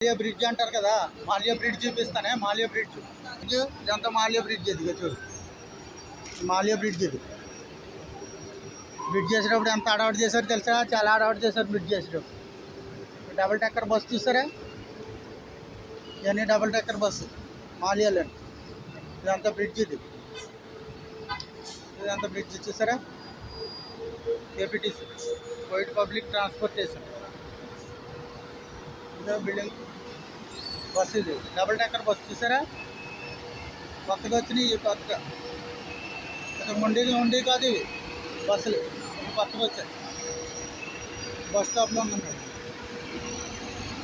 Mallya bridge అంటారు కదా, Mallya bridge చూపిస్తానే. Mallya bridge ఇదంతా మాల్యా బ్రిడ్జ్. ఇది చూడు, మాల్యా బ్రిడ్జ్. ఇది బ్రిడ్జ్ చేసేటప్పుడు ఎంత అడవాటు చేశారు తెలుసా? చాలా అడవాటు చేశారు బ్రిడ్జ్ చేసేటప్పుడు. డబుల్ టెక్కర్ బస్సు చూసారా? ఇవన్నీ డబుల్ టెక్కర్ బస్సు మాల్యాలో. ఇదంతా బ్రిడ్జ్. ఇదంతా బ్రిడ్జ్ చూసారా? APTC white public transportation. ఇదో బిల్డింగ్ బస్సు. ఇది డబుల్ టెక్కర్ బస్సు చూసారా? కొత్తగా వచ్చినాయి. కొత్తగా ఉండి కాదు ఇవి బస్సులు, కొత్తగా వచ్చాయి. బస్ స్టాప్లో ఉన్నాయి.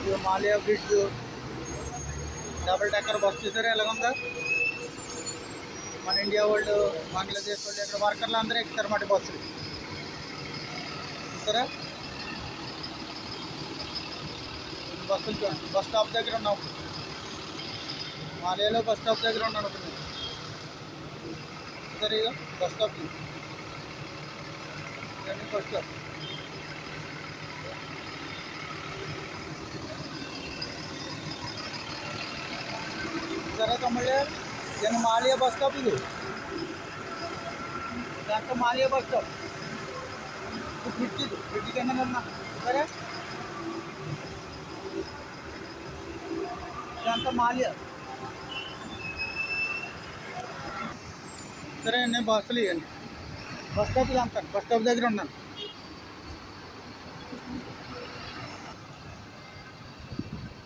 ఇది Mallya bridge double taker bus చూసారా ఎలాగుందా? మన ఇండియా వాళ్ళు, బంగ్లాదేశ్ వాళ్ళు, ఇక్కడ వర్కర్లు అందరూ ఎక్కుతారు మాట బస్సులు చూసారా? బస్సులు చూడండి. బస్ స్టాప్ దగ్గర ఉన్నాం. మాల్యాలో బస్ స్టాప్ దగ్గర ఉన్నాను ఇప్పుడు. సరే, ఇక బస్ స్టాప్ ఇవన్నీ బస్ స్టాప్. సరే తమ్ముళ్ళే, నేను మాల్యా బస్ స్టాప్. ఇది దాంట్లో మాల్యా బస్ స్టాప్. బ్రిడ్జ్ కింద ఉన్నా. సరే, ఇదంతా మాల్యా. సరే, నేను బస్సులు ఇవ్వండి. బస్ స్టాప్ అంటాను. బస్ స్టాప్ దగ్గర ఉన్నాను.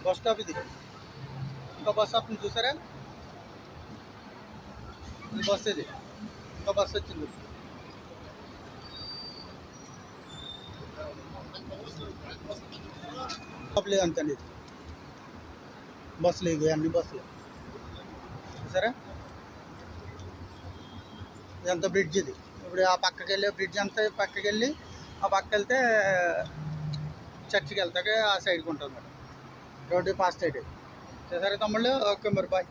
బస్ స్టాప్ ఇది. ఇంకా బస్ స్టాప్ చూసారా? ఇది బస్సు. ఇది ఇంకా బస్సు వచ్చింది. లేదు అంతండి. ఇది బస్సులు. ఇవి అన్ని బస్సులు చూసారా? ఇదంతా బ్రిడ్జ్. ఇది ఇప్పుడు ఆ పక్కకి వెళ్ళి బ్రిడ్జ్ అంతా పక్కకి వెళ్ళి ఆ పక్కకి వెళ్తే చర్చికి వెళ్తాక ఆ సైడ్కి ఉంటుంది మేడం. Road pass side. సరే తమ్ముళ్ళు, ఓకే మరి బాయ్.